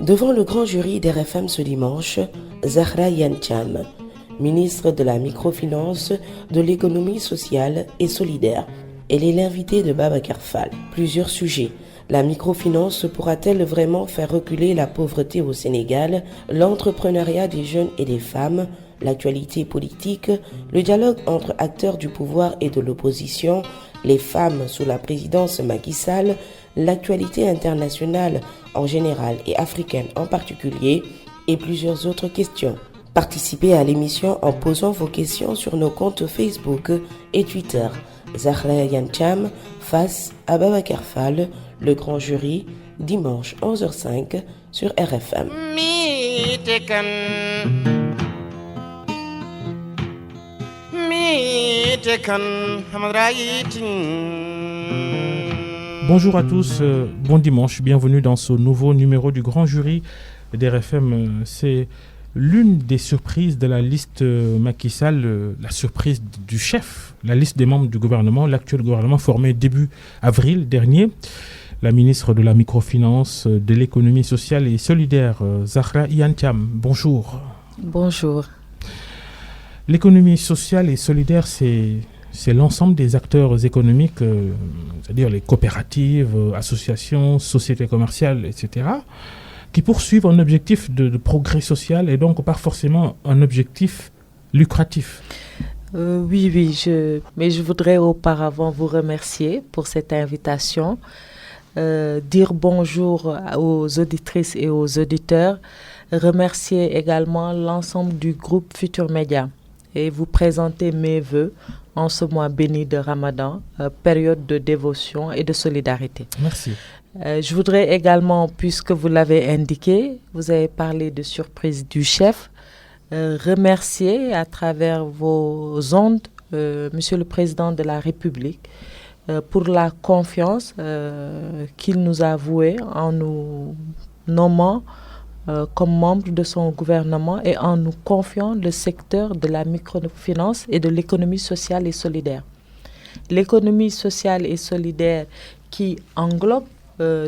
Devant le grand jury d'RFM ce dimanche, Zahra Iyane Thiam, ministre de la microfinance, de l'économie sociale et solidaire. Elle est l'invitée de Babacar Fall. Plusieurs sujets. La microfinance pourra-t-elle vraiment faire reculer la pauvreté au Sénégal, l'entrepreneuriat des jeunes et des femmes, l'actualité politique, le dialogue entre acteurs du pouvoir et de l'opposition, les femmes sous la présidence Macky Sall, l'actualité internationale en général et africaine en particulier, et plusieurs autres questions. Participez à l'émission en posant vos questions sur nos comptes Facebook et Twitter. Zahra Iyane Thiam face à Babacar Fall, le grand jury, dimanche 11h05 sur RFM. Bonjour à tous, bon dimanche, bienvenue dans ce nouveau numéro du grand jury d'RFM. C'est l'une des surprises de la liste Macky Sall, la surprise du chef, la liste des membres du gouvernement, l'actuel gouvernement formé début avril dernier. La ministre de la microfinance, de l'économie sociale et solidaire, Zahra Iyane Thiam. Bonjour. Bonjour. L'économie sociale et solidaire, c'est l'ensemble des acteurs économiques, c'est-à-dire les coopératives, associations, sociétés commerciales, etc., qui poursuivent un objectif de progrès social et donc pas forcément un objectif lucratif. Oui, mais je voudrais auparavant vous remercier pour cette invitation, dire bonjour aux auditrices et aux auditeurs, remercier également l'ensemble du groupe Futur Média et vous présenter mes vœux en ce mois béni de Ramadan, période de dévotion et de solidarité. Merci. Je voudrais également, puisque vous l'avez indiqué, vous avez parlé de surprise du chef, remercier à travers vos ondes, Monsieur le Président de la République, pour la confiance qu'il nous a vouée en nous nommant comme membre de son gouvernement et en nous confiant le secteur de la microfinance et de l'économie sociale et solidaire. L'économie sociale et solidaire qui englobe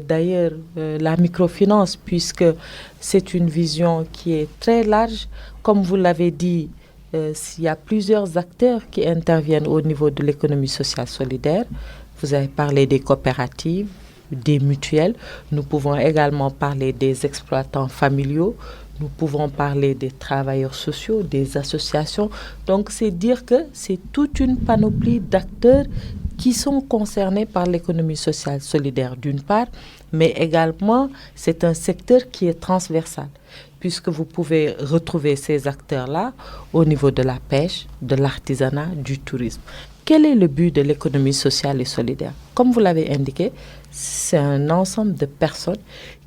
d'ailleurs la microfinance, puisque c'est une vision qui est très large. Comme vous l'avez dit, il y a plusieurs acteurs qui interviennent au niveau de l'économie sociale solidaire. Vous avez parlé des coopératives, des mutuelles. Nous pouvons également parler des exploitants familiaux. Nous pouvons parler des travailleurs sociaux, des associations. Donc, c'est dire que c'est toute une panoplie d'acteurs qui sont concernés par l'économie sociale solidaire d'une part, mais également c'est un secteur qui est transversal, puisque vous pouvez retrouver ces acteurs-là au niveau de la pêche, de l'artisanat, du tourisme. Quel est le but de l'économie sociale et solidaire? Comme vous l'avez indiqué, c'est un ensemble de personnes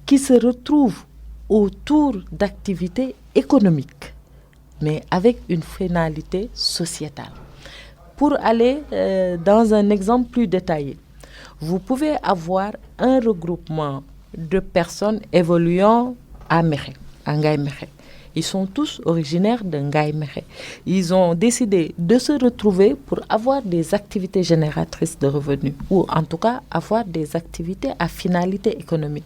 qui se retrouvent autour d'activités économiques, mais avec une finalité sociétale. Pour aller dans un exemple plus détaillé, vous pouvez avoir un regroupement de personnes évoluant à Mekhe, à Ngaye Mekhe. Ils sont tous originaires de Ngaye Mekhe. Ils ont décidé de se retrouver pour avoir des activités génératrices de revenus, ou en tout cas avoir des activités à finalité économique.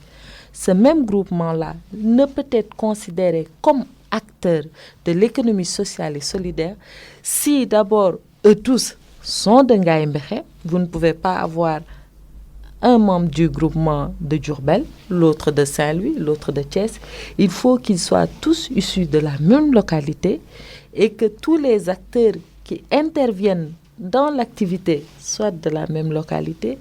Ce même groupement-là ne peut être considéré comme acteur de l'économie sociale et solidaire si d'abord eux tous sont de Ngaye Mekhe. Vous ne pouvez pas avoir un membre du groupement de Diourbel, l'autre de Saint-Louis, l'autre de Thiès. Il faut qu'ils soient tous issus de la même localité et que tous les acteurs qui interviennent dans l'activité soient de la même localité,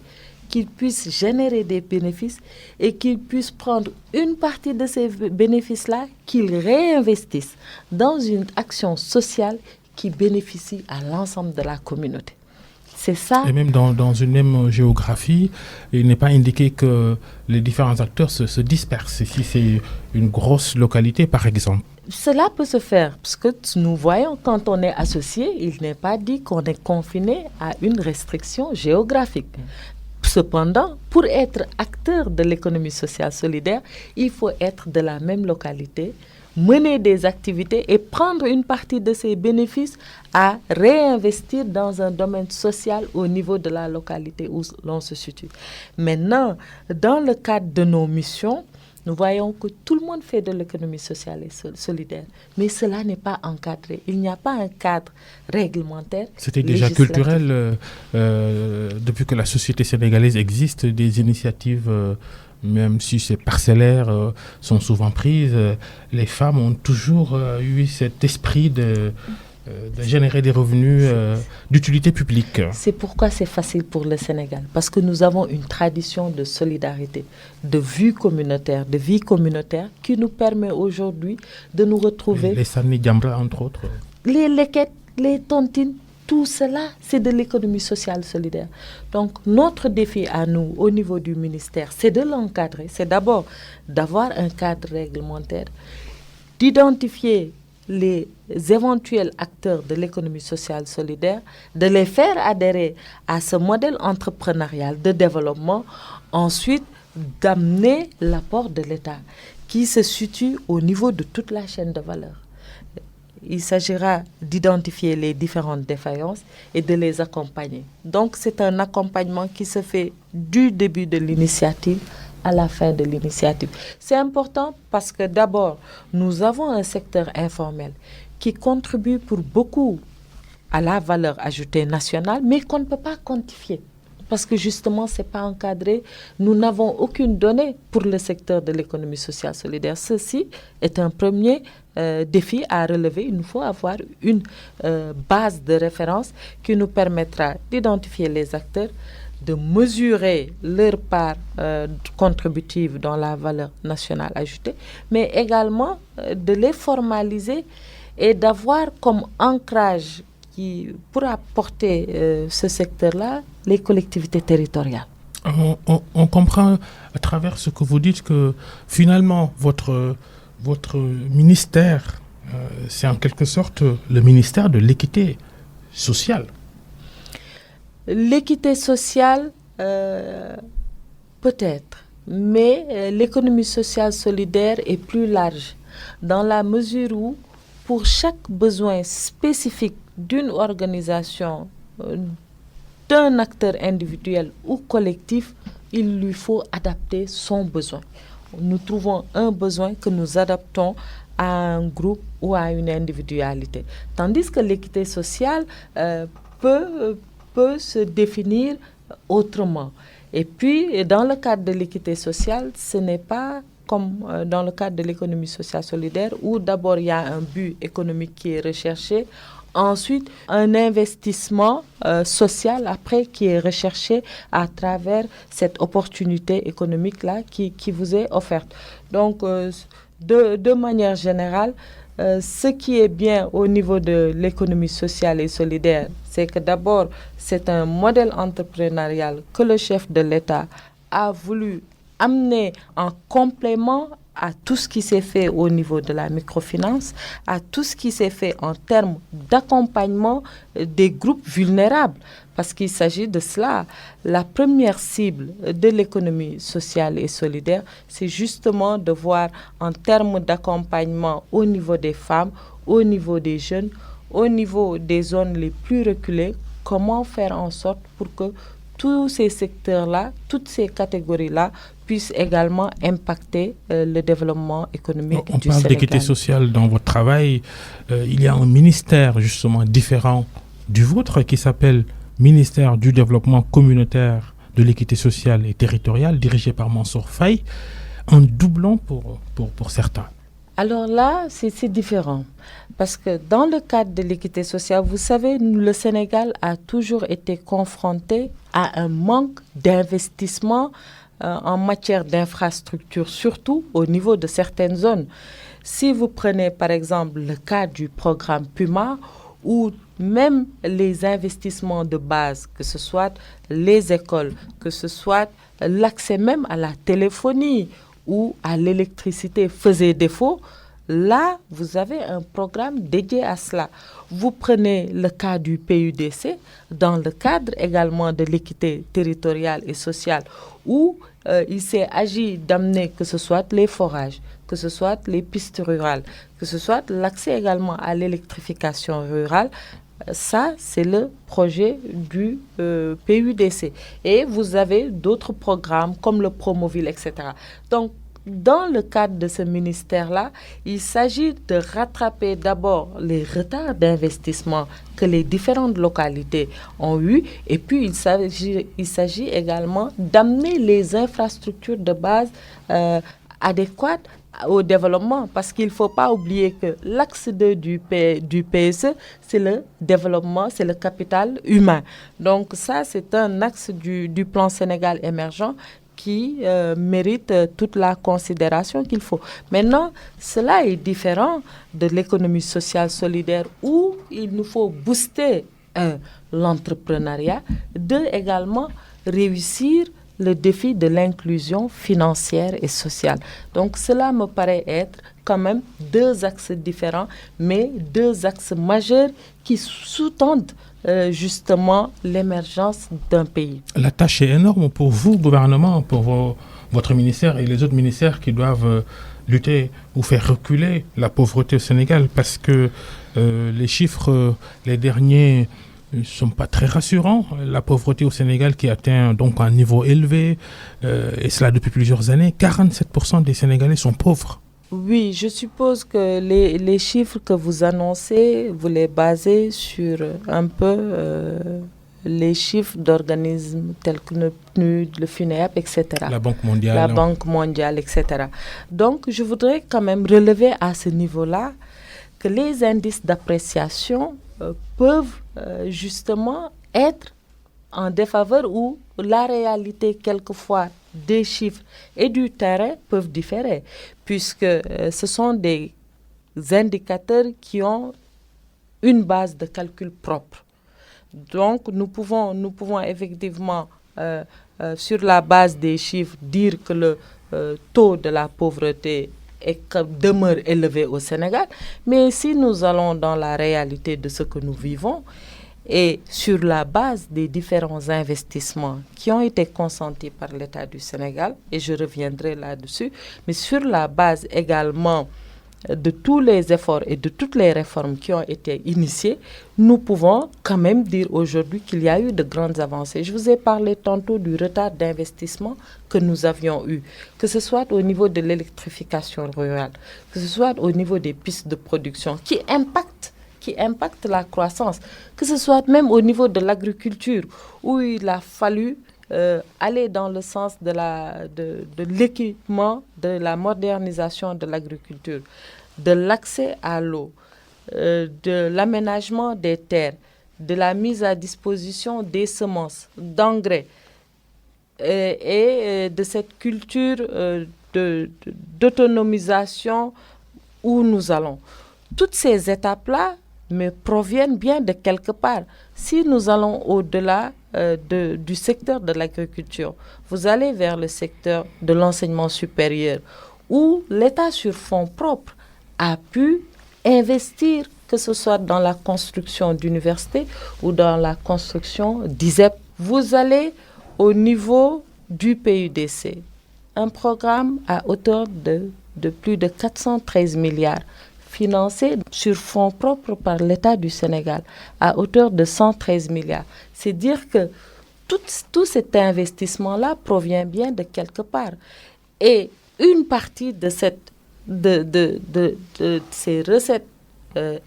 qu'ils puissent générer des bénéfices et qu'ils puissent prendre une partie de ces bénéfices-là, qu'ils réinvestissent dans une action sociale qui bénéficie à l'ensemble de la communauté. C'est ça. Et même dans une même géographie, il n'est pas indiqué que les différents acteurs se dispersent. Si c'est une grosse localité, par exemple. Cela peut se faire, parce que nous voyons, quand on est associé, il n'est pas dit qu'on est confiné à une restriction géographique. Cependant, pour être acteur de l'économie sociale solidaire, il faut être de la même localité, mener des activités et prendre une partie de ces bénéfices à réinvestir dans un domaine social au niveau de la localité où l'on se situe. Maintenant, dans le cadre de nos missions, nous voyons que tout le monde fait de l'économie sociale et solidaire, mais cela n'est pas encadré. Il n'y a pas un cadre réglementaire. C'était déjà culturel depuis que la société sénégalaise existe, des initiatives, même si c'est parcellaire, sont souvent prises. Les femmes ont toujours eu cet esprit de générer des revenus d'utilité publique. C'est pourquoi c'est facile pour le Sénégal, parce que nous avons une tradition de solidarité, de vie communautaire, qui nous permet aujourd'hui de nous retrouver. Les Sani Djambra, entre autres. Les lequettes, les tontines, tout cela, c'est de l'économie sociale solidaire. Donc, notre défi à nous, au niveau du ministère, c'est de l'encadrer. C'est d'abord d'avoir un cadre réglementaire, d'identifier les éventuels acteurs de l'économie sociale solidaire, de les faire adhérer à ce modèle entrepreneurial de développement, ensuite d'amener l'apport de l'État qui se situe au niveau de toute la chaîne de valeur. Il s'agira d'identifier les différentes défaillances et de les accompagner. Donc c'est un accompagnement qui se fait du début de l'initiative à la fin de l'initiative. C'est important parce que d'abord, nous avons un secteur informel qui contribue pour beaucoup à la valeur ajoutée nationale, mais qu'on ne peut pas quantifier. Parce que justement, ce n'est pas encadré. Nous n'avons aucune donnée pour le secteur de l'économie sociale solidaire. Ceci est un premier défi à relever. Il nous faut avoir une base de référence qui nous permettra d'identifier les acteurs, de mesurer leur part contributive dans la valeur nationale ajoutée, mais également de les formaliser et d'avoir comme ancrage qui pourra porter ce secteur-là, les collectivités territoriales. On comprend à travers ce que vous dites que finalement votre ministère, c'est en quelque sorte le ministère de l'équité sociale. L'équité sociale, peut-être, mais l'économie sociale solidaire est plus large dans la mesure où, pour chaque besoin spécifique d'une organisation, d'un acteur individuel ou collectif, il lui faut adapter son besoin. Nous trouvons un besoin que nous adaptons à un groupe ou à une individualité. Tandis que l'équité sociale peut se définir autrement. Et puis, dans le cadre de l'équité sociale, ce n'est pas comme dans le cadre de l'économie sociale solidaire, où d'abord il y a un but économique qui est recherché, ensuite un investissement social après qui est recherché à travers cette opportunité économique-là qui vous est offerte. Donc, de manière générale, ce qui est bien au niveau de l'économie sociale et solidaire, c'est que d'abord, c'est un modèle entrepreneurial que le chef de l'État a voulu amener en complément à tout ce qui s'est fait au niveau de la microfinance, à tout ce qui s'est fait en termes d'accompagnement des groupes vulnérables. Parce qu'il s'agit de cela. La première cible de l'économie sociale et solidaire, c'est justement de voir en termes d'accompagnement au niveau des femmes, au niveau des jeunes, au niveau des zones les plus reculées, comment faire en sorte pour que tous ces secteurs-là, toutes ces catégories-là puissent également impacter le développement économique du Sénégal. On parle d'équité sociale dans votre travail. Il y a un ministère justement différent du vôtre qui s'appelle Ministère du développement communautaire, de l'équité sociale et territoriale, dirigé par Mansour Faye, un doublon pour certains. Alors là, c'est différent. Parce que dans le cadre de l'équité sociale, vous savez, le Sénégal a toujours été confronté à un manque d'investissement en matière d'infrastructure, surtout au niveau de certaines zones. Si vous prenez par exemple le cas du programme PUMA, où même les investissements de base, que ce soit les écoles, que ce soit l'accès même à la téléphonie ou à l'électricité faisaient défaut, là, vous avez un programme dédié à cela. Vous prenez le cas du PUDC, dans le cadre également de l'équité territoriale et sociale, où il s'est agi d'amener que ce soit les forages, que ce soit les pistes rurales, que ce soit l'accès également à l'électrification rurale. Ça, c'est le projet du PUDC. Et vous avez d'autres programmes comme le Promoville, etc. Donc, dans le cadre de ce ministère-là, il s'agit de rattraper d'abord les retards d'investissement que les différentes localités ont eu, et puis il s'agit également d'amener les infrastructures de base adéquates au développement, parce qu'il ne faut pas oublier que l'axe 2 du PSE, c'est le développement, c'est le capital humain. Donc ça, c'est un axe du plan Sénégal émergent qui mérite toute la considération qu'il faut. Maintenant, cela est différent de l'économie sociale solidaire où il nous faut booster l'entrepreneuriat, également réussir le défi de l'inclusion financière et sociale. Donc cela me paraît être quand même deux axes différents, mais deux axes majeurs qui sous-tendent justement l'émergence d'un pays. La tâche est énorme pour vous, gouvernement, pour votre ministère et les autres ministères qui doivent lutter ou faire reculer la pauvreté au Sénégal, parce que les chiffres, les derniers, ne sont pas très rassurants. La pauvreté au Sénégal qui atteint donc un niveau élevé, et cela depuis plusieurs années. 47% des Sénégalais sont pauvres. Oui, je suppose que les chiffres que vous annoncez, vous les basez sur un peu les chiffres d'organismes tels que le PNUD, le FUNEAP, etc. La Banque mondiale. La Banque mondiale, etc. Donc, je voudrais quand même relever à ce niveau-là que les indices d'appréciation peuvent justement être en défaveur, ou la réalité quelquefois des chiffres et du terrain peuvent différer, puisque ce sont des indicateurs qui ont une base de calcul propre. Donc nous pouvons effectivement sur la base des chiffres dire que le taux de la pauvreté demeure élevé au Sénégal, mais si nous allons dans la réalité de ce que nous vivons, et sur la base des différents investissements qui ont été consentis par l'État du Sénégal, et je reviendrai là-dessus, mais sur la base également de tous les efforts et de toutes les réformes qui ont été initiées, nous pouvons quand même dire aujourd'hui qu'il y a eu de grandes avancées. Je vous ai parlé tantôt du retard d'investissement que nous avions eu, que ce soit au niveau de l'électrification rurale, que ce soit au niveau des pistes de production qui impactent la croissance, que ce soit même au niveau de l'agriculture, où il a fallu aller dans le sens de l'équipement, de la modernisation de l'agriculture, de l'accès à l'eau, de l'aménagement des terres, de la mise à disposition des semences, d'engrais, et de cette culture d'autonomisation où nous allons. Toutes ces étapes-là proviennent bien de quelque part. Si nous allons au-delà du secteur de l'agriculture, vous allez vers le secteur de l'enseignement supérieur, où l'État sur fonds propres a pu investir, que ce soit dans la construction d'universités ou dans la construction d'ISEP. Vous allez au niveau du PUDC, un programme à hauteur de plus de 413 milliards, financé sur fonds propres par l'État du Sénégal à hauteur de 113 milliards. C'est dire que tout cet investissement-là provient bien de quelque part. Et une partie de ces recettes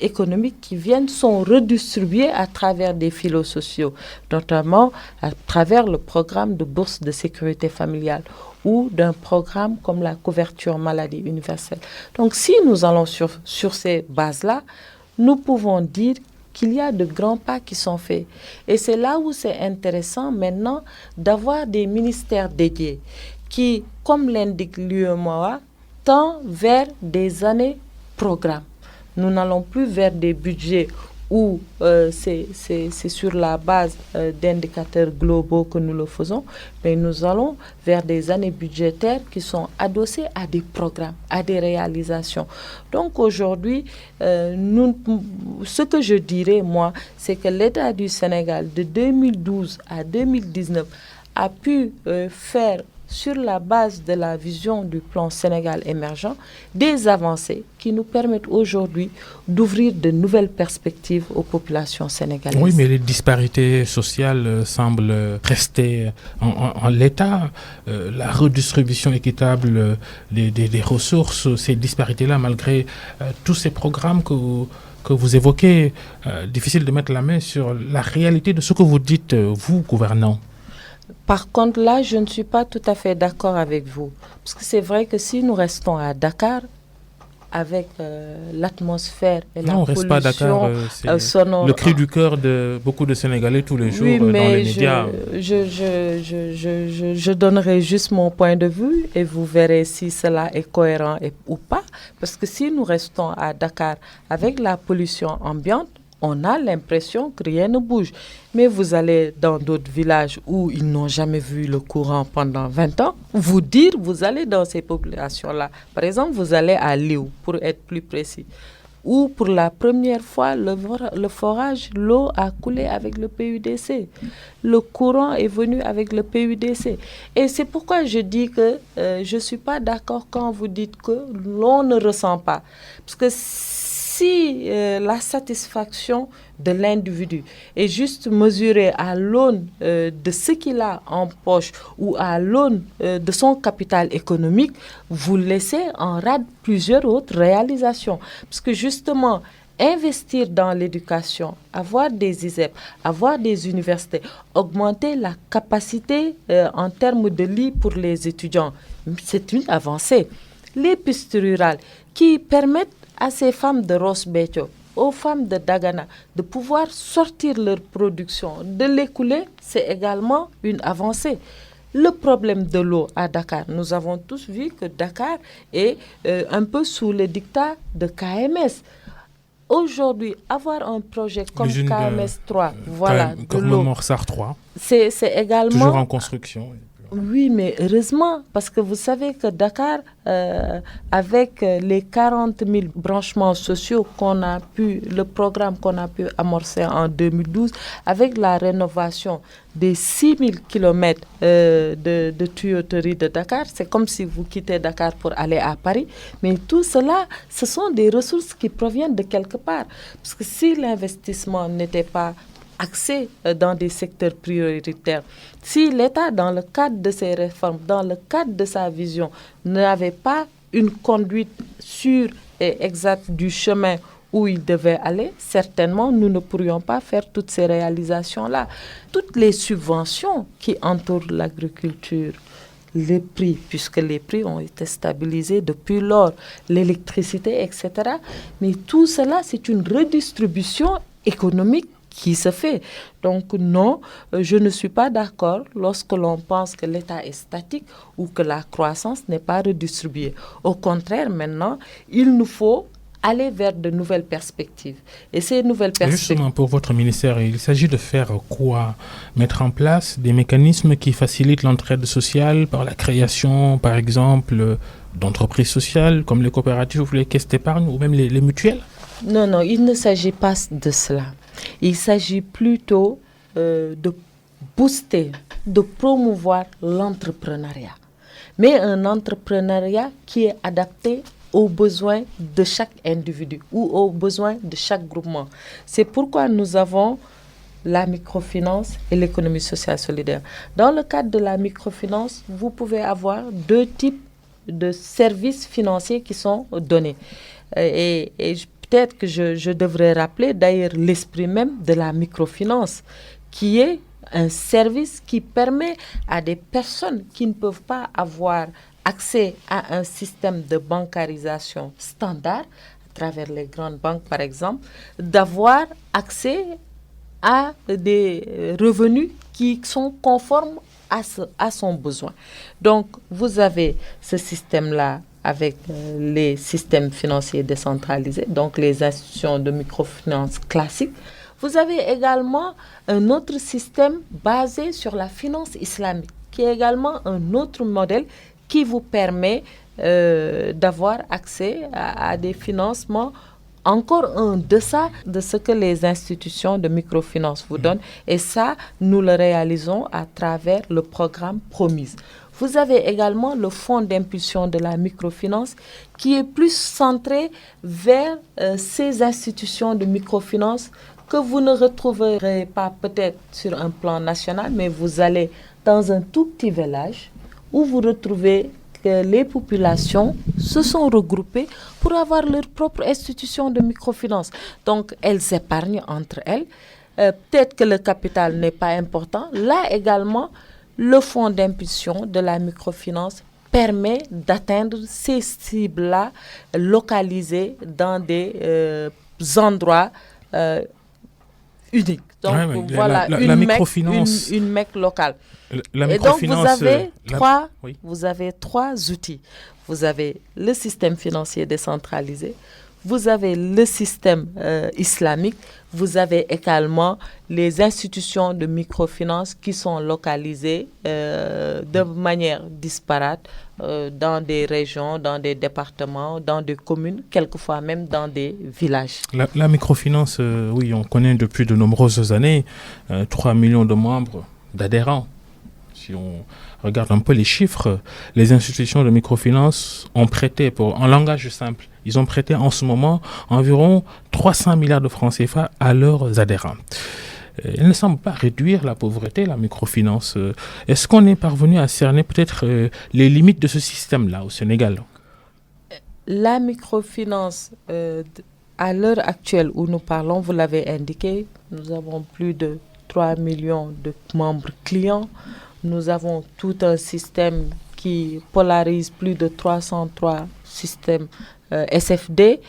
économiques qui viennent sont redistribuées à travers des filets sociaux, notamment à travers le programme de bourse de sécurité familiale ou d'un programme comme la couverture maladie universelle. Donc si nous allons sur ces bases-là, nous pouvons dire qu'il y a de grands pas qui sont faits. Et c'est là où c'est intéressant maintenant d'avoir des ministères dédiés qui, comme l'indique l'UEMOA, tend vers des années programmes. Nous n'allons plus vers des budgets où c'est sur la base d'indicateurs globaux que nous le faisons, mais nous allons vers des années budgétaires qui sont adossées à des programmes, à des réalisations. Donc aujourd'hui, ce que je dirais, moi, c'est que l'État du Sénégal, de 2012 à 2019, a pu faire sur la base de la vision du plan Sénégal émergent, des avancées qui nous permettent aujourd'hui d'ouvrir de nouvelles perspectives aux populations sénégalaises. Oui, mais les disparités sociales semblent rester en l'état. La redistribution équitable des ressources, ces disparités-là, malgré tous ces programmes que vous évoquez, difficile de mettre la main sur la réalité de ce que vous dites, vous, gouvernants. Par contre, là, je ne suis pas tout à fait d'accord avec vous. Parce que c'est vrai que si nous restons à Dakar, avec l'atmosphère et la pollution... Non, on ne reste pas à Dakar, c'est le cri du cœur de beaucoup de Sénégalais tous les jours dans les médias. Je donnerai juste mon point de vue et vous verrez si cela est cohérent ou pas. Parce que si nous restons à Dakar avec la pollution ambiante, on a l'impression que rien ne bouge. Mais vous allez dans d'autres villages où ils n'ont jamais vu le courant pendant 20 ans, vous allez dans ces populations-là. Par exemple, vous allez à Liu, pour être plus précis, où pour la première fois, le forage, l'eau a coulé avec le PUDC. Le courant est venu avec le PUDC. Et c'est pourquoi je dis que je ne suis pas d'accord quand vous dites que l'on ne ressent pas. Parce que si la satisfaction de l'individu est juste mesurée à l'aune de ce qu'il a en poche ou à l'aune de son capital économique, vous laissez en rade plusieurs autres réalisations. Parce que justement, investir dans l'éducation, avoir des ISEP, avoir des universités, augmenter la capacité en termes de lits pour les étudiants, c'est une avancée. Les pistes rurales qui permettent à ces femmes de Ross Béthio, aux femmes de Dagana, de pouvoir sortir leur production, de l'écouler, c'est également une avancée. Le problème de l'eau à Dakar, nous avons tous vu que Dakar est un peu sous le dictat de KMS. Aujourd'hui, avoir un projet comme KMS 3, voilà, de l'eau, Morsar 3, c'est également... toujours en construction. Oui, mais heureusement, parce que vous savez que Dakar, avec les 40 000 branchements sociaux le programme qu'on a pu amorcer en 2012, avec la rénovation des 6 000 kilomètres de tuyauterie de Dakar, c'est comme si vous quittez Dakar pour aller à Paris. Mais tout cela, ce sont des ressources qui proviennent de quelque part. Parce que si l'investissement n'était pas axé dans des secteurs prioritaires. Si l'État, dans le cadre de ses réformes, dans le cadre de sa vision, n'avait pas une conduite sûre et exacte du chemin où il devait aller, certainement, nous ne pourrions pas faire toutes ces réalisations-là. Toutes les subventions qui entourent l'agriculture, les prix, puisque les prix ont été stabilisés depuis lors, l'électricité, etc. Mais tout cela, c'est une redistribution économique qui se fait. Donc non, je ne suis pas d'accord lorsque l'on pense que l'État est statique ou que la croissance n'est pas redistribuée. Au contraire, maintenant, il nous faut aller vers de nouvelles perspectives. Et ces nouvelles perspectives... Justement, pour votre ministère, il s'agit de faire quoi? Mettre en place des mécanismes qui facilitent l'entraide sociale par la création, par exemple, d'entreprises sociales comme les coopératives ou les caisses d'épargne ou même les mutuelles? Non, il ne s'agit pas de cela. Il s'agit plutôt de booster, de promouvoir l'entrepreneuriat. Mais un entrepreneuriat qui est adapté aux besoins de chaque individu ou aux besoins de chaque groupement. C'est pourquoi nous avons la microfinance et l'économie sociale solidaire. Dans le cadre de la microfinance, vous pouvez avoir deux types de services financiers qui sont donnés. Et peut-être que je devrais rappeler d'ailleurs l'esprit même de la microfinance, qui est un service qui permet à des personnes qui ne peuvent pas avoir accès à un système de bancarisation standard, à travers les grandes banques par exemple, d'avoir accès à des revenus qui sont conformes à son besoin. Donc, vous avez ce système-là avec les systèmes financiers décentralisés, donc les institutions de microfinance classiques. Vous avez également un autre système basé sur la finance islamique, qui est également un autre modèle qui vous permet d'avoir accès à des financements encore en deçà de ce que les institutions de microfinance vous donnent. Et ça, nous le réalisons à travers le programme Promise. Vous avez également le fonds d'impulsion de la microfinance qui est plus centré vers ces institutions de microfinance que vous ne retrouverez pas peut-être sur un plan national, mais vous allez dans un tout petit village où vous retrouvez que les populations se sont regroupées pour avoir leur propre institution de microfinance. Donc, elles épargnent entre elles. Peut-être que le capital n'est pas important. Là également, le fonds d'impulsion de la microfinance permet d'atteindre ces cibles-là localisées dans des endroits uniques. Donc, voilà, la microfinance, une MEC locale. La Et donc, microfinance, vous avez trois outils. Vous avez le système financier décentralisé, vous avez le système islamique, vous avez également les institutions de microfinance qui sont localisées de manière disparate dans des régions, dans des départements, dans des communes, quelquefois même dans des villages. La microfinance, oui, on connaît depuis de nombreuses années, 3 millions de membres, d'adhérents. Si on regarde un peu les chiffres, les institutions de microfinance ont prêté, en langage simple, ils ont prêté en ce moment environ 300 milliards de francs CFA à leurs adhérents. Elle ne semble pas réduire la pauvreté, la microfinance. Est-ce qu'on est parvenu à cerner peut-être les limites de ce système-là au Sénégal? La microfinance, à l'heure actuelle où nous parlons, vous l'avez indiqué, nous avons plus de 3 millions de membres clients. Nous avons tout un système qui polarise plus de 303 systèmes SFD.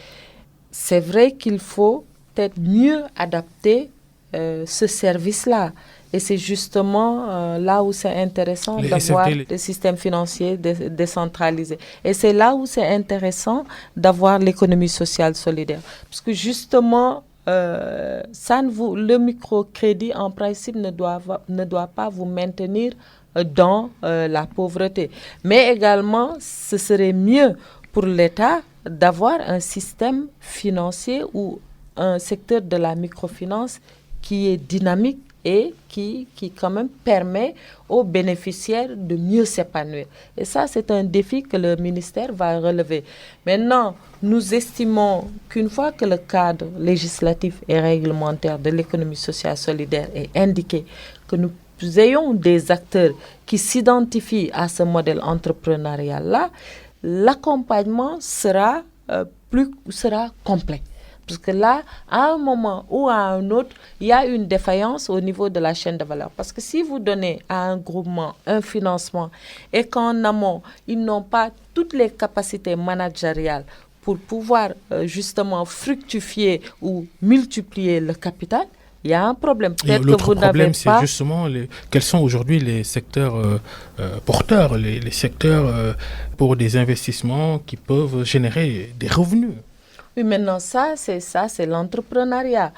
C'est vrai qu'il faut peut-être mieux adapter ce service-là. Et c'est justement là où c'est intéressant d'avoir des systèmes financiers décentralisés. Et c'est là où c'est intéressant d'avoir l'économie sociale solidaire. Parce que justement, le microcrédit, en principe, ne doit pas vous maintenir dans la pauvreté. Mais également, ce serait mieux pour l'État d'avoir un système financier ou un secteur de la microfinance qui est dynamique et qui quand même permet aux bénéficiaires de mieux s'épanouir. Et ça, c'est un défi que le ministère va relever. Maintenant, nous estimons qu'une fois que le cadre législatif et réglementaire de l'économie sociale solidaire est indiqué, que nous ayons des acteurs qui s'identifient à ce modèle entrepreneurial-là, l'accompagnement sera complet. Parce que là, à un moment ou à un autre, il y a une défaillance au niveau de la chaîne de valeur. Parce que si vous donnez à un groupement un financement et qu'en amont, ils n'ont pas toutes les capacités managériales pour pouvoir justement fructifier ou multiplier le capital, il y a un problème. Peut-être que vous n'avez pas... c'est justement quels sont aujourd'hui les secteurs porteurs, les secteurs pour des investissements qui peuvent générer des revenus. Oui, maintenant, c'est l'entrepreneuriat.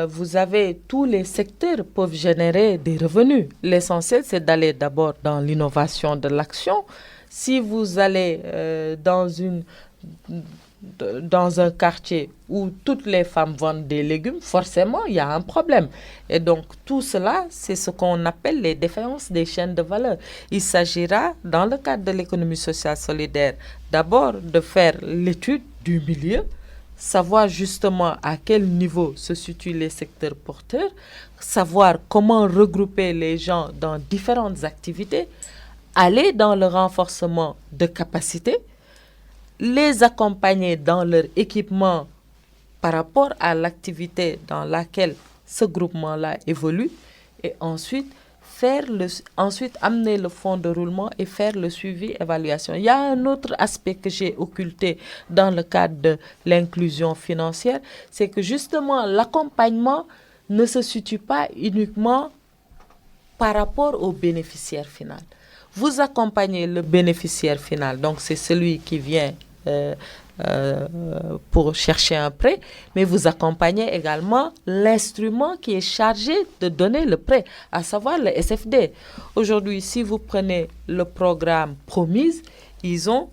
Vous avez tous les secteurs peuvent générer des revenus. L'essentiel, c'est d'aller d'abord dans l'innovation de l'action. Si vous allez dans un quartier où toutes les femmes vendent des légumes, forcément, il y a un problème. Et donc, tout cela, c'est ce qu'on appelle les défaillances des chaînes de valeur. Il s'agira, dans le cadre de l'économie sociale solidaire, d'abord de faire l'étude du milieu, savoir justement à quel niveau se situent les secteurs porteurs, savoir comment regrouper les gens dans différentes activités, aller dans le renforcement de capacités, les accompagner dans leur équipement par rapport à l'activité dans laquelle ce groupement-là évolue et ensuite amener le fonds de roulement et faire le suivi-évaluation. Il y a un autre aspect que j'ai occulté dans le cadre de l'inclusion financière, c'est que justement l'accompagnement ne se situe pas uniquement par rapport au bénéficiaire final. Vous accompagnez le bénéficiaire final, donc c'est celui qui vient pour chercher un prêt, mais vous accompagnez également l'instrument qui est chargé de donner le prêt, à savoir le SFD. Aujourd'hui, si vous prenez le programme Promise, ils ont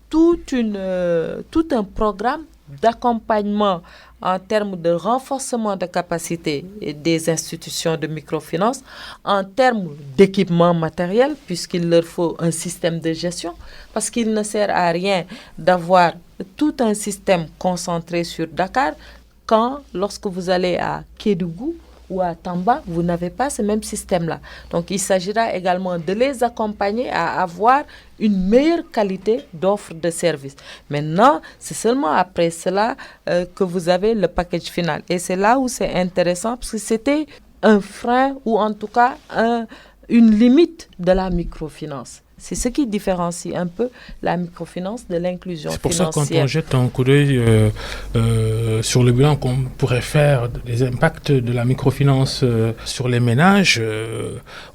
tout un programme d'accompagnement en termes de renforcement de capacité des institutions de microfinance, en termes d'équipement matériel, puisqu'il leur faut un système de gestion, parce qu'il ne sert à rien d'avoir tout un système concentré sur Dakar quand, lorsque vous allez à Kédougou ou à Tamba, vous n'avez pas ce même système-là. Donc, il s'agira également de les accompagner à avoir une meilleure qualité d'offre de service. Maintenant, c'est seulement après cela que vous avez le package final. Et c'est là où c'est intéressant, parce que c'était un frein ou en tout cas une limite de la microfinance. C'est ce qui différencie un peu la microfinance de l'inclusion financière. C'est pour ça, quand on jette un coup d'œil sur le bilan qu'on pourrait faire des impacts de la microfinance sur les ménages,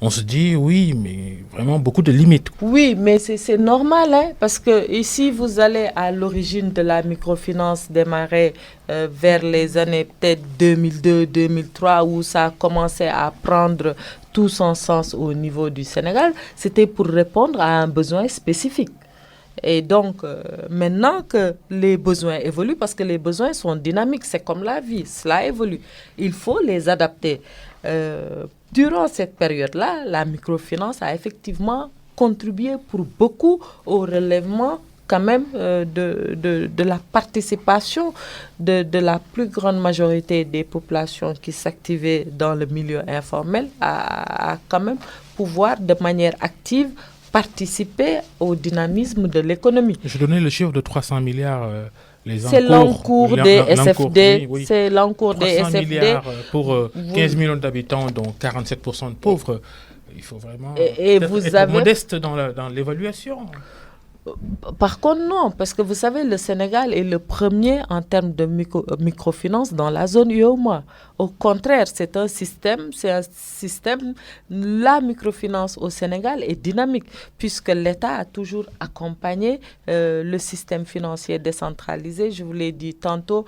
on se dit oui, mais vraiment beaucoup de limites. Oui, mais c'est normal, hein, parce que ici, vous allez à l'origine de la microfinance démarrer vers les années peut-être 2002-2003, où ça a commencé à prendre tout son sens au niveau du Sénégal. C'était pour répondre à un besoin spécifique. Et donc, maintenant que les besoins évoluent, parce que les besoins sont dynamiques, c'est comme la vie, cela évolue. Il faut les adapter. Durant cette période-là, la microfinance a effectivement contribué pour beaucoup au relèvement quand même de la participation de la plus grande majorité des populations qui s'activaient dans le milieu informel à quand même pouvoir de manière active participer au dynamisme de l'économie. Je donnais le chiffre de 300 milliards. C'est l'encours des SFD. Oui. C'est l'encours des SFD. Milliards pour 15 millions d'habitants, dont 47% de pauvres. Il faut vraiment être modeste dans l'évaluation. Par contre, non, parce que vous savez, le Sénégal est le premier en termes de microfinance dans la zone UEMOA. Au contraire, c'est un système, la microfinance au Sénégal est dynamique, puisque l'État a toujours accompagné le système financier décentralisé, je vous l'ai dit tantôt.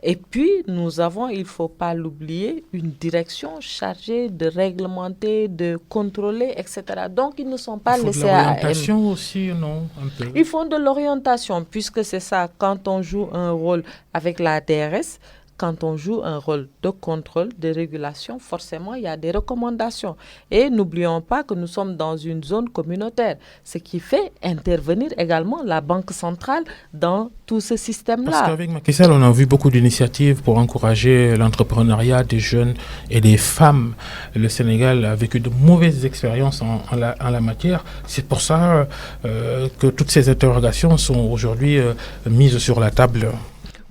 Et puis, nous avons, il ne faut pas l'oublier, une direction chargée de réglementer, de contrôler, etc. Donc, ils ne sont pas laissés à... Ils font de l'orientation aussi, non? Un peu. Ils font de l'orientation, puisque c'est ça, quand on joue un rôle avec la DRS, quand on joue un rôle de contrôle, de régulation, forcément, il y a des recommandations. Et n'oublions pas que nous sommes dans une zone communautaire, ce qui fait intervenir également la Banque centrale dans tout ce système-là. Parce qu'avec Macky Sall, on a vu beaucoup d'initiatives pour encourager l'entrepreneuriat des jeunes et des femmes. Le Sénégal a vécu de mauvaises expériences en la matière. C'est pour ça que toutes ces interrogations sont aujourd'hui mises sur la table.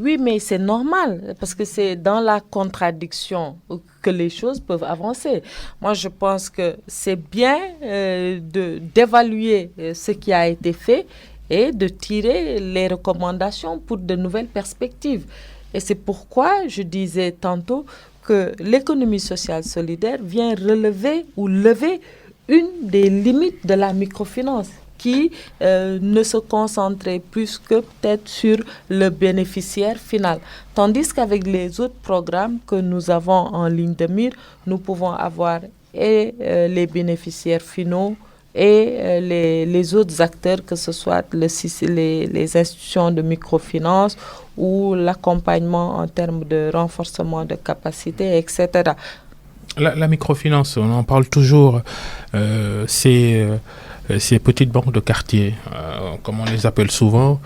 Oui, mais c'est normal, parce que c'est dans la contradiction que les choses peuvent avancer. Moi, je pense que c'est bien d'évaluer ce qui a été fait et de tirer les recommandations pour de nouvelles perspectives. Et c'est pourquoi je disais tantôt que l'économie sociale solidaire vient relever ou lever une des limites de la microfinance, qui ne se concentrait plus que peut-être sur le bénéficiaire final. Tandis qu'avec les autres programmes que nous avons en ligne de mire, nous pouvons avoir et les bénéficiaires finaux et les autres acteurs, que ce soit les institutions de microfinance ou l'accompagnement en termes de renforcement de capacité, etc. La microfinance, on en parle toujours, ces petites banques de quartier, comme on les appelle souvent,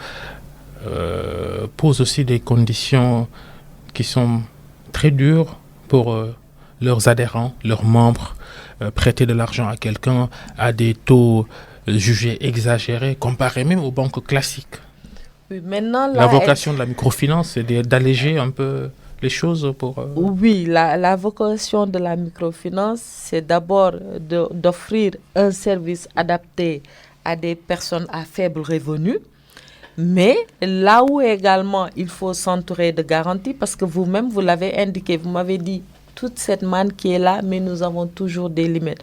posent aussi des conditions qui sont très dures pour leurs adhérents, leurs membres. Prêter de l'argent à quelqu'un à des taux jugés exagérés, comparés même aux banques classiques. Oui, maintenant, la vocation de la microfinance, c'est d'alléger un peu les choses pour... Oui, la vocation de la microfinance, c'est d'abord d'offrir un service adapté à des personnes à faible revenu, mais là où également il faut s'entourer de garanties, parce que vous-même, vous l'avez indiqué, vous m'avez dit, toute cette manne qui est là, mais nous avons toujours des limites.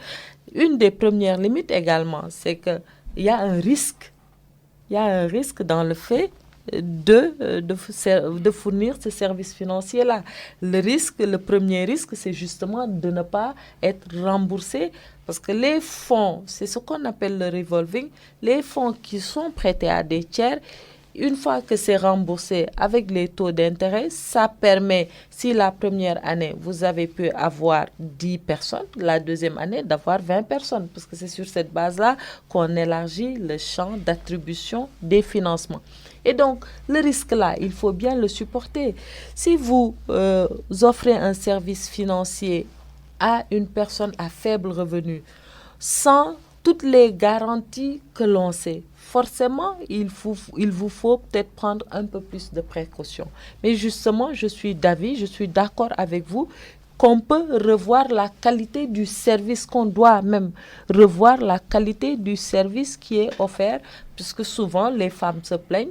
Une des premières limites également, c'est qu'il y a un risque. Il y a un risque dans le fait de fournir ce service financier-là. Le premier risque, c'est justement de ne pas être remboursé, parce que les fonds, c'est ce qu'on appelle le revolving, les fonds qui sont prêtés à des tiers, une fois que c'est remboursé avec les taux d'intérêt, ça permet, si la première année, vous avez pu avoir 10 personnes, la deuxième année, d'avoir 20 personnes, parce que c'est sur cette base-là qu'on élargit le champ d'attribution des financements. Et donc, le risque-là, il faut bien le supporter. Si vous offrez un service financier à une personne à faible revenu, sans toutes les garanties que l'on sait, forcément, il vous faut peut-être prendre un peu plus de précautions. Mais justement, je suis d'accord avec vous qu'on peut revoir la qualité du service, qu'on doit même revoir la qualité du service qui est offert, puisque souvent les femmes se plaignent.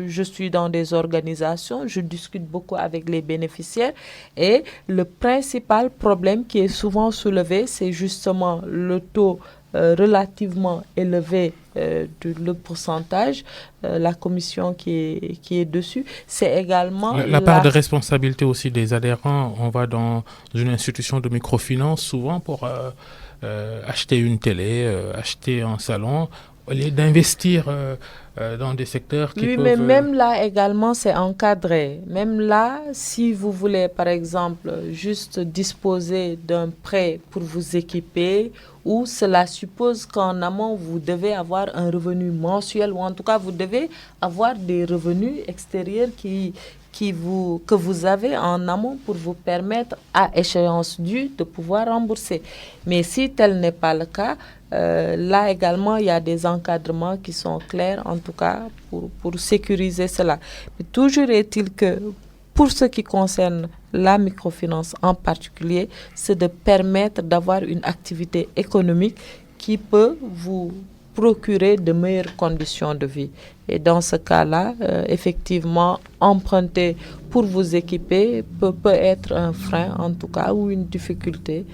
Je suis dans des organisations, je discute beaucoup avec les bénéficiaires et le principal problème qui est souvent soulevé, c'est justement le taux relativement élevé le pourcentage, la commission qui est dessus. C'est également la part de responsabilité aussi des adhérents. On va dans une institution de microfinance souvent pour acheter une télé, acheter un salon, au lieu d'investir dans des secteurs qui oui, peuvent... mais même là également, c'est encadré. Même là, si vous voulez, par exemple, juste disposer d'un prêt pour vous équiper, ou cela suppose qu'en amont, vous devez avoir un revenu mensuel, ou en tout cas, vous devez avoir des revenus extérieurs que vous avez en amont pour vous permettre, à échéance due, de pouvoir rembourser. Mais si tel n'est pas le cas, là également, il y a des encadrements qui sont clairs, en tout cas, pour sécuriser cela. Mais toujours est-il que, pour ce qui concerne la microfinance en particulier, c'est de permettre d'avoir une activité économique qui peut vous procurer de meilleures conditions de vie. Et dans ce cas-là, effectivement, emprunter pour vous équiper peut être un frein, en tout cas, ou une difficulté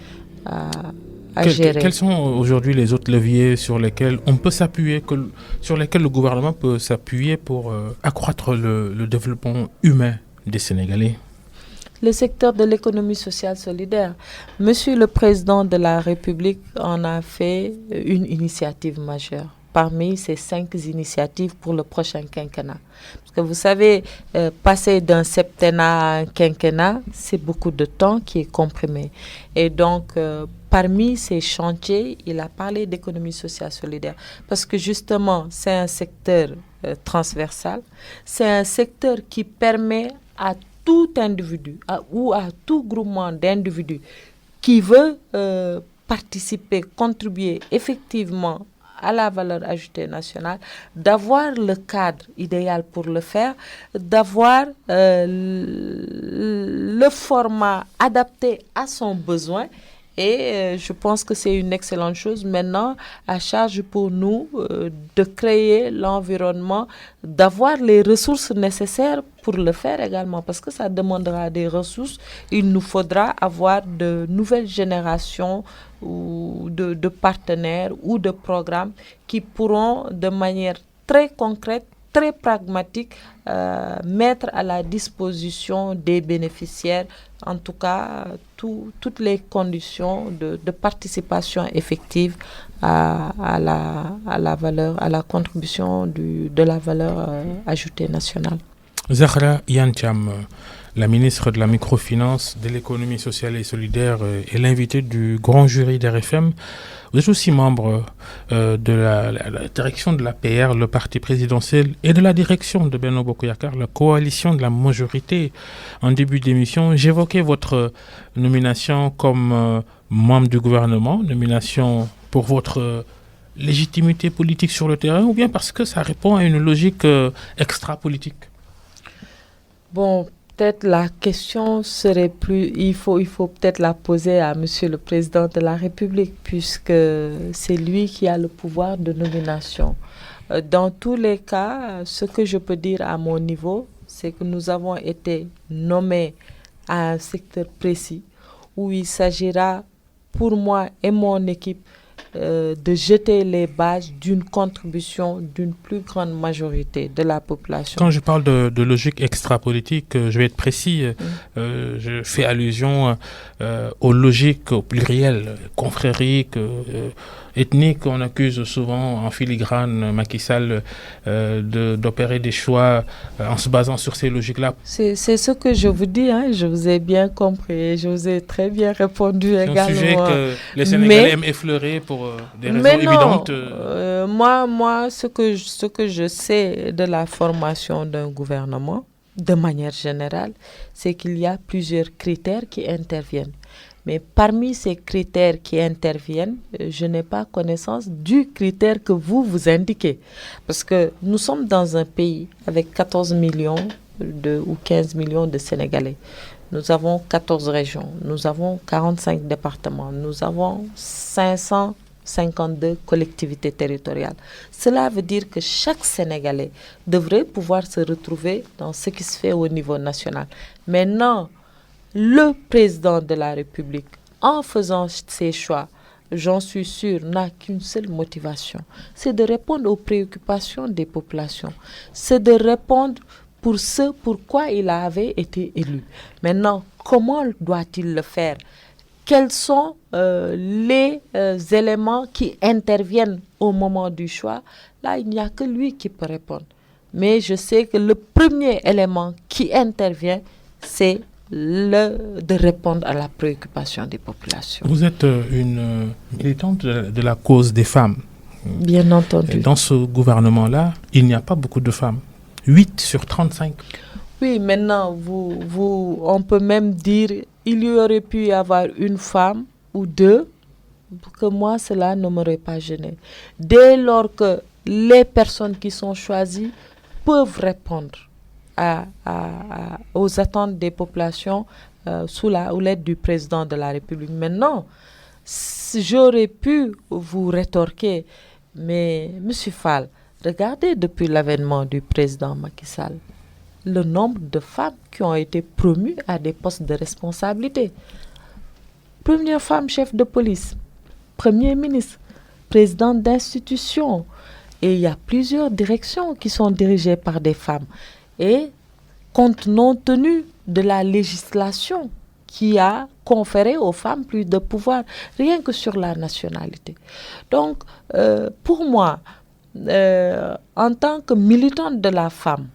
à gérer. Quels sont aujourd'hui les autres leviers sur lesquels on peut s'appuyer, sur lesquels le gouvernement peut s'appuyer pour accroître le développement humain des Sénégalais? Le secteur de l'économie sociale solidaire. Monsieur le Président de la République en a fait une initiative majeure parmi ces 5 initiatives pour le prochain quinquennat. Parce que vous savez, passer d'un septennat à un quinquennat, c'est beaucoup de temps qui est comprimé. Et donc, parmi ces chantiers, il a parlé d'économie sociale solidaire. Parce que justement, c'est un secteur transversal. C'est un secteur qui permet à tout individu ou à tout groupement d'individus qui veut participer, contribuer effectivement à la valeur ajoutée nationale, d'avoir le cadre idéal pour le faire, d'avoir le format adapté à son besoin. Et je pense que c'est une excellente chose. Maintenant, à charge pour nous de créer l'environnement, d'avoir les ressources nécessaires pour le faire également, parce que ça demandera des ressources. Il nous faudra avoir de nouvelles générations ou de partenaires ou de programmes qui pourront de manière très concrète, très pragmatique, mettre à la disposition des bénéficiaires, en tout cas, toutes les conditions de participation effective à la valeur, à la contribution de la valeur ajoutée nationale. Zahra Iyane Thiam, la ministre de la microfinance, de l'économie sociale et solidaire, est l'invitée du grand jury d'RFM. Vous êtes aussi membre de la direction de l'APR, le parti présidentiel, et de la direction de Benno Bokk Yakaar, la coalition de la majorité. En début d'émission, j'évoquais votre nomination comme membre du gouvernement, nomination pour votre légitimité politique sur le terrain, ou bien parce que ça répond à une logique extra-politique? Bon, peut-être la question serait plus... Il faut peut-être la poser à Monsieur le Président de la République, puisque c'est lui qui a le pouvoir de nomination. Dans tous les cas, ce que je peux dire à mon niveau, c'est que nous avons été nommés à un secteur précis où il s'agira, pour moi et mon équipe, de jeter les bases d'une contribution d'une plus grande majorité de la population. Quand je parle de logique extra-politique, je vais être précis, je fais allusion aux logiques au pluriel, confrériques, ethnique. On accuse souvent en filigrane Macky Sall d'opérer des choix en se basant sur ces logiques-là. C'est ce que je vous dis, hein. Je vous ai bien compris, je vous ai très bien répondu également. C'est un sujet que les Sénégalais aiment effleurer pour des raisons évidentes. Moi, ce que je sais de la formation d'un gouvernement, de manière générale, c'est qu'il y a plusieurs critères qui interviennent. Mais parmi ces critères qui interviennent, je n'ai pas connaissance du critère que vous indiquez. Parce que nous sommes dans un pays avec 14 millions ou 15 millions de Sénégalais. Nous avons 14 régions, nous avons 45 départements, nous avons 552 collectivités territoriales. Cela veut dire que chaque Sénégalais devrait pouvoir se retrouver dans ce qui se fait au niveau national. Maintenant, le président de la République, en faisant ses choix, j'en suis sûre, n'a qu'une seule motivation. C'est de répondre aux préoccupations des populations. C'est de répondre pour ce pourquoi il avait été élu. Maintenant, comment doit-il le faire? Quels sont les éléments qui interviennent au moment du choix? Là, il n'y a que lui qui peut répondre. Mais je sais que le premier élément qui intervient, c'est de répondre à la préoccupation des populations. Vous êtes une militante de la cause des femmes. Bien entendu. Dans ce gouvernement-là, il n'y a pas beaucoup de femmes. 8 sur 35. Oui, maintenant, on peut même dire il y aurait pu y avoir une femme ou deux, pour que moi, cela ne m'aurait pas gêné. Dès lors que les personnes qui sont choisies peuvent répondre aux attentes des populations sous la houlette du président de la République. Maintenant, j'aurais pu vous rétorquer, mais M. Fall, regardez depuis l'avènement du président Macky Sall, le nombre de femmes qui ont été promues à des postes de responsabilité. Première femme chef de police, premier ministre, présidente d'institution. Et il y a plusieurs directions qui sont dirigées par des femmes. Et compte tenu de la législation qui a conféré aux femmes plus de pouvoir, rien que sur la nationalité. Donc, pour moi, en tant que militante de la femme,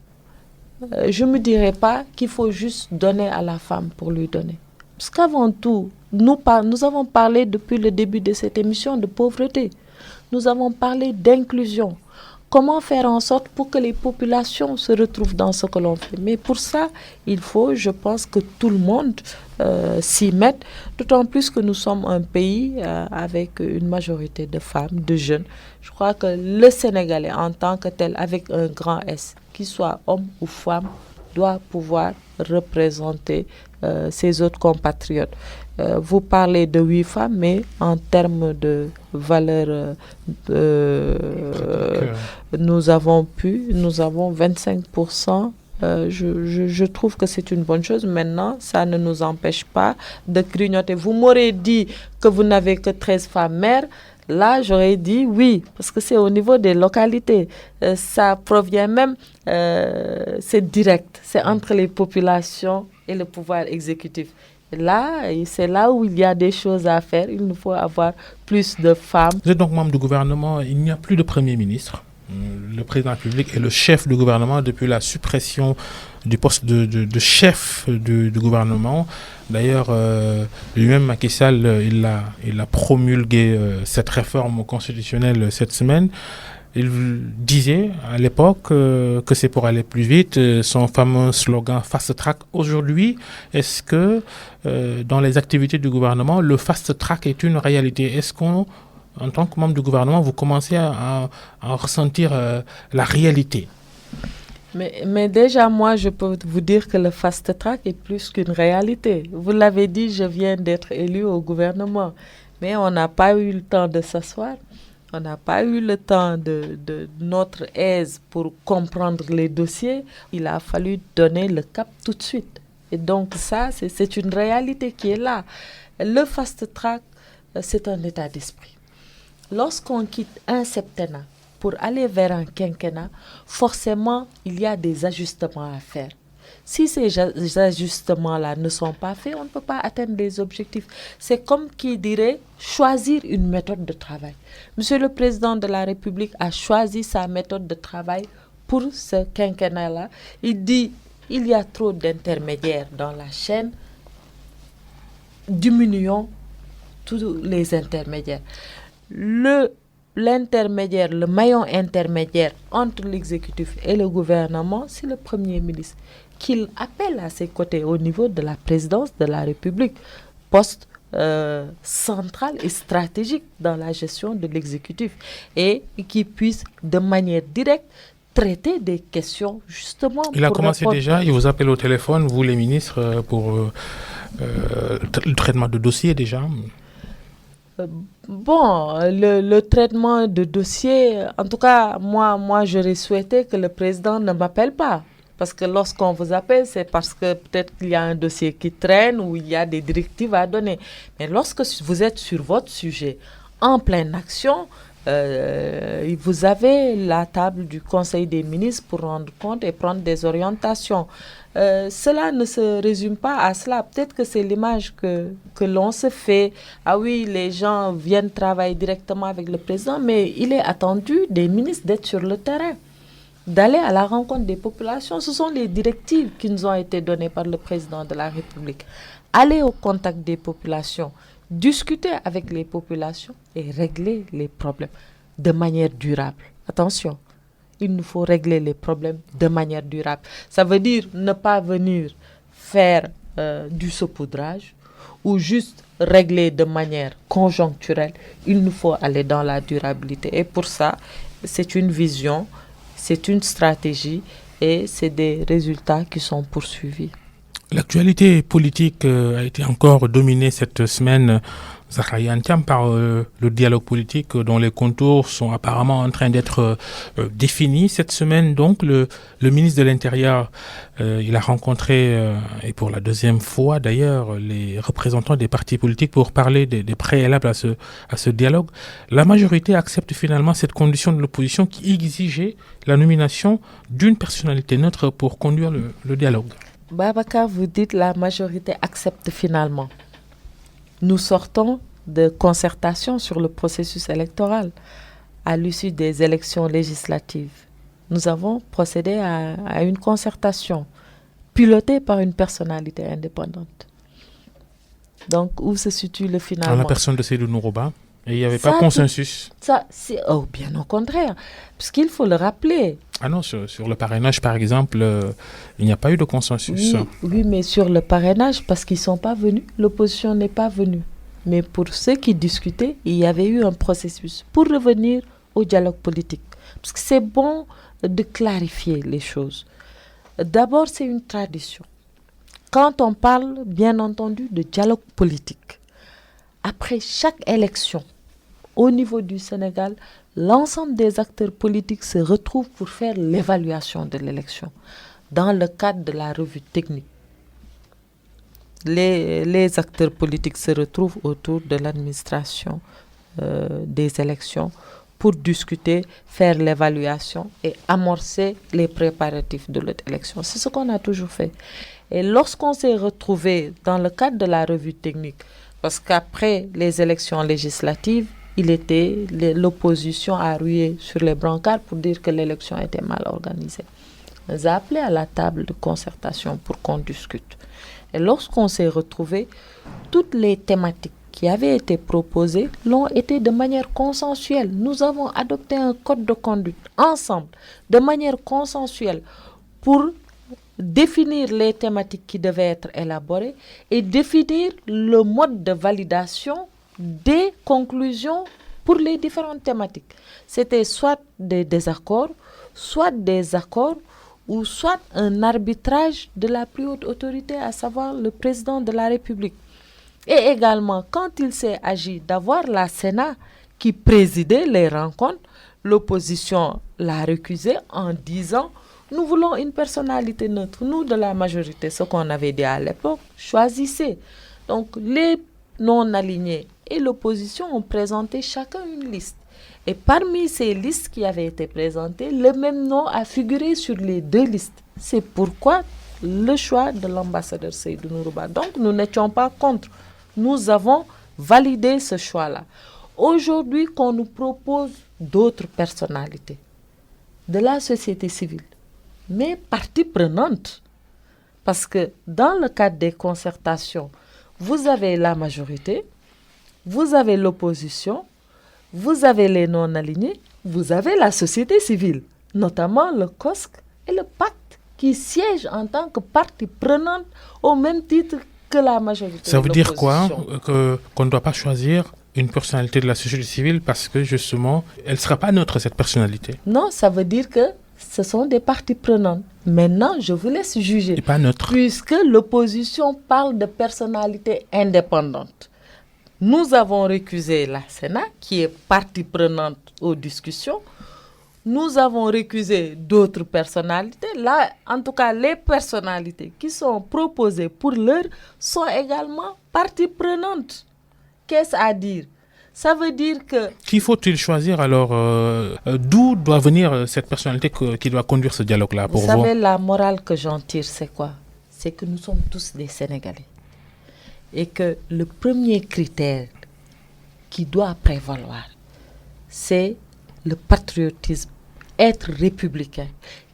je ne me dirais pas qu'il faut juste donner à la femme pour lui donner. Parce qu'avant tout, nous avons parlé depuis le début de cette émission de pauvreté. Nous avons parlé d'inclusion. Comment faire en sorte pour que les populations se retrouvent dans ce que l'on fait. Mais pour ça, il faut, je pense, que tout le monde s'y mette, d'autant plus que nous sommes un pays avec une majorité de femmes, de jeunes. Je crois que le Sénégalais, en tant que tel, avec un grand S, qu'il soit homme ou femme, doit pouvoir représenter ses autres compatriotes. Vous parlez de 8 femmes, mais en termes de valeur, nous avons 25%. Je trouve que c'est une bonne chose. Maintenant, ça ne nous empêche pas de grignoter. Vous m'aurez dit que vous n'avez que 13 femmes mères. Là, j'aurais dit oui, parce que c'est au niveau des localités. Ça provient même, c'est direct. C'est entre les populations et le pouvoir exécutif. Là, c'est là où il y a des choses à faire. Il nous faut avoir plus de femmes. Vous êtes donc membre du gouvernement. Il n'y a plus de Premier ministre. Le président de la République est le chef du gouvernement depuis la suppression du poste de chef du gouvernement. D'ailleurs, lui-même, Macky Sall, il a promulgué cette réforme constitutionnelle cette semaine. Il disait à l'époque que c'est pour aller plus vite, son fameux slogan « Fast Track ». Aujourd'hui, est-ce que dans les activités du gouvernement, le Fast Track est une réalité? Est-ce qu'en tant que membre du gouvernement, vous commencez à ressentir la réalité? Mais déjà, moi, je peux vous dire que le Fast Track est plus qu'une réalité. Vous l'avez dit, je viens d'être élu au gouvernement. Mais on n'a pas eu le temps de s'asseoir. On n'a pas eu le temps de notre aise pour comprendre les dossiers. Il a fallu donner le cap tout de suite. Et donc ça, c'est une réalité qui est là. Le Fast Track, c'est un état d'esprit. Lorsqu'on quitte un septennat pour aller vers un quinquennat, forcément, il y a des ajustements à faire. Si ces ajustements-là ne sont pas faits, on ne peut pas atteindre les objectifs. C'est comme qui dirait choisir une méthode de travail. Monsieur le Président de la République a choisi sa méthode de travail pour ce quinquennat-là. Il dit il y a trop d'intermédiaires dans la chaîne, diminuons tous les intermédiaires. L'intermédiaire, le maillon intermédiaire entre l'exécutif et le gouvernement, c'est le Premier ministre qu'il appelle à ses côtés au niveau de la présidence de la République, poste central et stratégique dans la gestion de l'exécutif, et qui puisse de manière directe traiter des questions justement. Il a commencé déjà, il vous appelle au téléphone, vous les ministres, pour le traitement de dossiers déjà. Bon, le traitement de dossier, en tout cas, moi j'aurais souhaité que le président ne m'appelle pas. Parce que lorsqu'on vous appelle, c'est parce que peut-être qu'il y a un dossier qui traîne ou il y a des directives à donner. Mais lorsque vous êtes sur votre sujet, en pleine action, vous avez la table du Conseil des ministres pour rendre compte et prendre des orientations. Cela ne se résume pas à cela. Peut-être que c'est l'image que l'on se fait. Ah oui, les gens viennent travailler directement avec le président, mais il est attendu des ministres d'être sur le terrain, d'aller à la rencontre des populations. Ce sont les directives qui nous ont été données par le président de la République. Aller au contact des populations, discuter avec les populations et régler les problèmes de manière durable. Attention, il nous faut régler les problèmes de manière durable. Ça veut dire ne pas venir faire du saupoudrage ou juste régler de manière conjoncturelle. Il nous faut aller dans la durabilité. Et pour ça, c'est une vision, c'est une stratégie et c'est des résultats qui sont poursuivis. L'actualité politique a été encore dominée cette semaine, Zahra Iyane, par le dialogue politique dont les contours sont apparemment en train d'être définis. Cette semaine, donc, le ministre de l'Intérieur, il a rencontré, et pour la deuxième fois d'ailleurs, les représentants des partis politiques pour parler des préalables à ce dialogue. La majorité accepte finalement cette condition de l'opposition qui exigeait la nomination d'une personnalité neutre pour conduire le dialogue. Babacar, vous dites la majorité accepte finalement. Nous sortons de concertation sur le processus électoral à l'issue des élections législatives. Nous avons procédé à une concertation pilotée par une personnalité indépendante. Donc, où se situe le finalement? Dans la personne de Seydou Nourouba. Et il n'y avait pas de consensus. Bien au contraire. Parce qu'il faut le rappeler. Ah non, sur le parrainage, par exemple, il n'y a pas eu de consensus. Oui, mais sur le parrainage, parce qu'ils ne sont pas venus, l'opposition n'est pas venue. Mais pour ceux qui discutaient, il y avait eu un processus pour revenir au dialogue politique. Parce que c'est bon de clarifier les choses. D'abord, c'est une tradition. Quand on parle, bien entendu, de dialogue politique, après chaque élection, au niveau du Sénégal, l'ensemble des acteurs politiques se retrouvent pour faire l'évaluation de l'élection dans le cadre de la revue technique. Les acteurs politiques se retrouvent autour de l'administration des élections pour discuter, faire l'évaluation et amorcer les préparatifs de l'élection. C'est ce qu'on a toujours fait. Et lorsqu'on s'est retrouvé dans le cadre de la revue technique, parce qu'après les élections législatives, l'opposition a rué sur les brancards pour dire que l'élection était mal organisée. On nous a appelés à la table de concertation pour qu'on discute. Et lorsqu'on s'est retrouvés, toutes les thématiques qui avaient été proposées l'ont été de manière consensuelle. Nous avons adopté un code de conduite ensemble, de manière consensuelle, pour définir les thématiques qui devaient être élaborées et définir le mode de validation des conclusions pour les différentes thématiques. C'était soit des désaccords, soit des accords, ou soit un arbitrage de la plus haute autorité, à savoir le président de la République. Et également, quand il s'est agi d'avoir la Sénat qui présidait les rencontres, l'opposition l'a récusé en disant « Nous voulons une personnalité neutre, nous de la majorité, ce qu'on avait dit à l'époque, choisissez ». Donc les non-alignés et l'opposition ont présenté chacun une liste. Et parmi ces listes qui avaient été présentées, le même nom a figuré sur les deux listes. C'est pourquoi le choix de l'ambassadeur Seydou Nourouba. Donc, nous n'étions pas contre. Nous avons validé ce choix-là. Aujourd'hui, qu'on nous propose d'autres personnalités de la société civile, mais partie prenante, parce que dans le cadre des concertations, vous avez la majorité, vous avez l'opposition, vous avez les non-alignés, vous avez la société civile, notamment le COSC et le pacte, qui siègent en tant que partie prenante au même titre que la majorité. Ça veut dire quoi? Qu'on ne doit pas choisir une personnalité de la société civile parce que justement, elle ne sera pas neutre, cette personnalité. Non, ça veut dire que ce sont des parties prenantes. Maintenant, je vous laisse juger. Et pas neutre. Puisque l'opposition parle de personnalité indépendante. Nous avons récusé la Sénat, qui est partie prenante aux discussions. Nous avons récusé d'autres personnalités. Là, en tout cas, les personnalités qui sont proposées pour l'heure sont également partie prenante. Qu'est-ce à dire? Ça veut dire que... Qui faut-il choisir alors? D'où doit venir cette personnalité qui doit conduire ce dialogue-là pour vous? Vous savez, la morale que j'en tire, c'est quoi? C'est que nous sommes tous des Sénégalais. Et que le premier critère qui doit prévaloir, c'est le patriotisme, être républicain.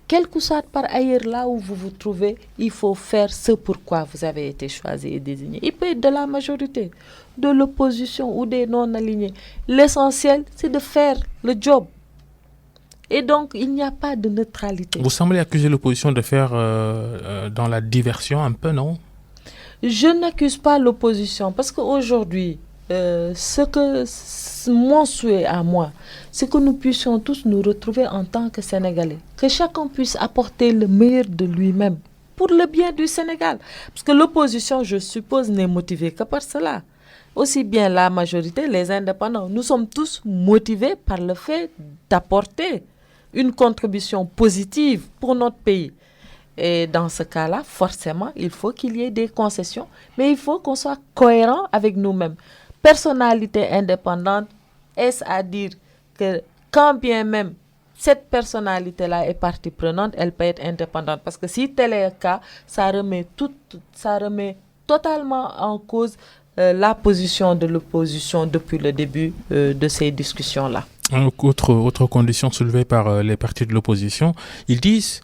Quel que soit par ailleurs là où vous vous trouvez, il faut faire ce pourquoi vous avez été choisi et désigné. Il peut être de la majorité, de l'opposition ou des non-alignés. L'essentiel, c'est de faire le job. Et donc, il n'y a pas de neutralité. Vous semblez accuser l'opposition de faire dans la diversion un peu, non? Je n'accuse pas l'opposition parce qu'aujourd'hui, mon souhait à moi, c'est que nous puissions tous nous retrouver en tant que Sénégalais. Que chacun puisse apporter le meilleur de lui-même pour le bien du Sénégal. Parce que l'opposition, je suppose, n'est motivée que par cela. Aussi bien la majorité, les indépendants, nous sommes tous motivés par le fait d'apporter une contribution positive pour notre pays. Et dans ce cas-là, forcément, il faut qu'il y ait des concessions, mais il faut qu'on soit cohérent avec nous-mêmes. Personnalité indépendante, est-ce à dire que quand bien même cette personnalité-là est partie prenante, elle peut être indépendante. Parce que si tel est le cas, ça remet totalement en cause la position de l'opposition depuis le début de ces discussions-là. Autre condition soulevée par les partis de l'opposition, ils disent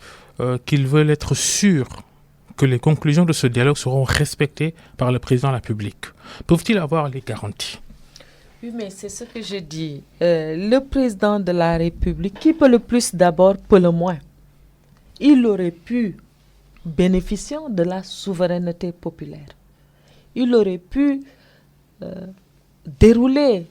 qu'ils veulent être sûrs que les conclusions de ce dialogue seront respectées par le président de la République. Peuvent-ils avoir les garanties? Oui, mais c'est ce que je dis. Le président de la République, qui peut le plus d'abord, peut le moins. Il aurait pu bénéficier de la souveraineté populaire. Il aurait pu dérouler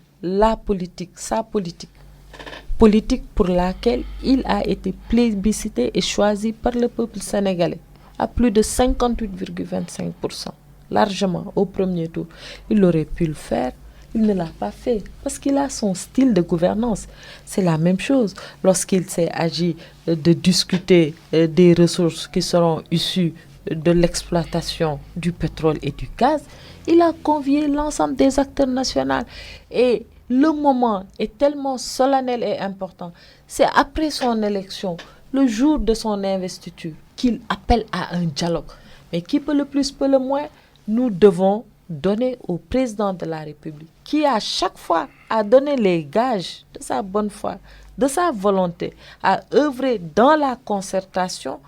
sa politique pour laquelle il a été plébiscité et choisi par le peuple sénégalais à plus de 58,25%, largement au premier tour. Il aurait pu le faire, il ne l'a pas fait parce qu'il a son style de gouvernance. C'est la même chose lorsqu'il s'est agi de discuter des ressources qui seront issues de l'exploitation du pétrole et du gaz. Il a convié l'ensemble des acteurs nationaux et le moment est tellement solennel et important. C'est après son élection, le jour de son investiture, qu'il appelle à un dialogue. Mais qui peut le plus, peut le moins, nous devons donner au président de la République, qui à chaque fois a donné les gages de sa bonne foi, de sa volonté, à œuvrer dans la concertation.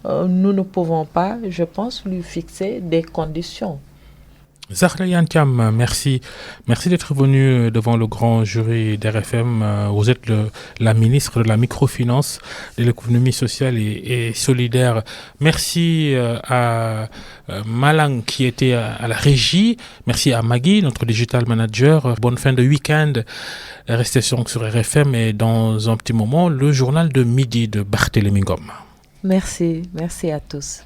Nous ne pouvons pas, je pense, lui fixer des conditions. Zahra Iyane Thiam, merci. Merci d'être venu devant le grand jury d'RFM. Vous êtes la ministre de la microfinance, de l'économie sociale et solidaire. Merci à Malang qui était à la régie. Merci à Maggie, notre digital manager. Bonne fin de week-end. Restez sur RFM et dans un petit moment, le journal de midi de Barthélémy Ngom. Merci à tous.